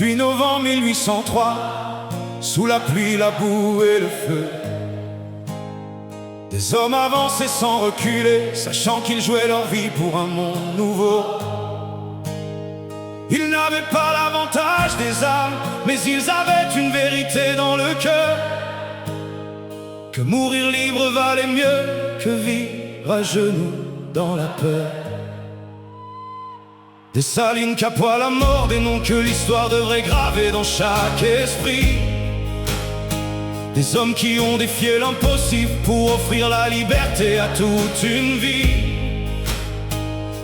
18 novembre 1803, sous la pluie, la boue et le feu, des hommes avançaient sans reculer, sachant qu'ils jouaient leur vie pour un monde nouveau. Ils n'avaient pas l'avantage des armes, mais ils avaient une vérité dans le cœur, que mourir libre valait mieux que vivre à genoux dans la peur. Dessalines, Capois, la mort, des noms que l'histoire devrait graver dans chaque esprit. Des hommes qui ont défié l'impossible pour offrir la liberté à toute une vie.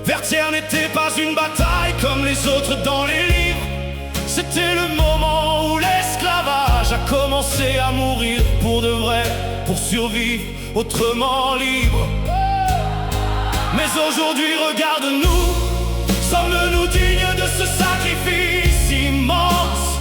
Vertières n'était pas une bataille comme les autres dans les livres. C'était le moment où l'esclavage a commencé à mourir pour de vrai, pour survivre autrement libre. Mais aujourd'hui, regarde-nous, sommes-nous dignes de ce sacrifice immense?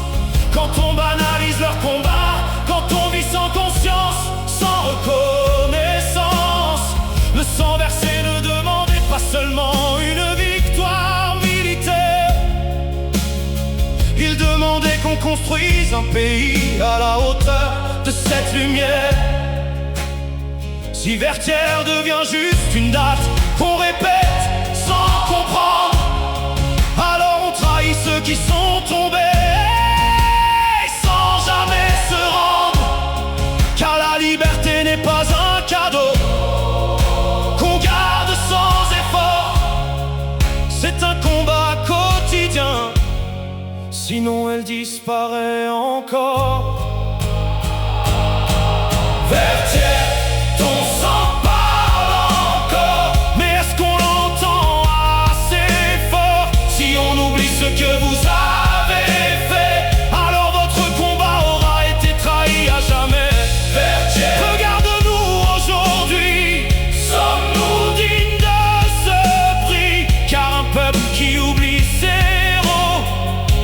Quand on banalise leur combat, quand on vit sans conscience, sans reconnaissance. Le sang versé ne demandait pas seulement une victoire militaire, il demandait qu'on construise un pays à la hauteur de cette lumière. Si Vertières devient juste une date qu'on répète sans comprendre, alors on trahit ceux qui sont tombés sans jamais se rendre. Car la liberté n'est pas un cadeau qu'on garde sans effort, c'est un combat quotidien, sinon elle disparaît encore. Vertières, ton sang parle encore, mais est-ce qu'on l'entend assez fort? Si on oublie ce que vous avez fait, alors votre combat aura été trahi à jamais. Vertières, regarde-nous aujourd'hui, sommes-nous dignes de ce prix? Car un peuple qui oublie ses héros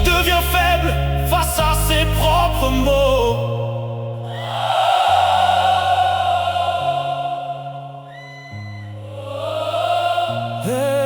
devient faible face à ses propres mots. Hey.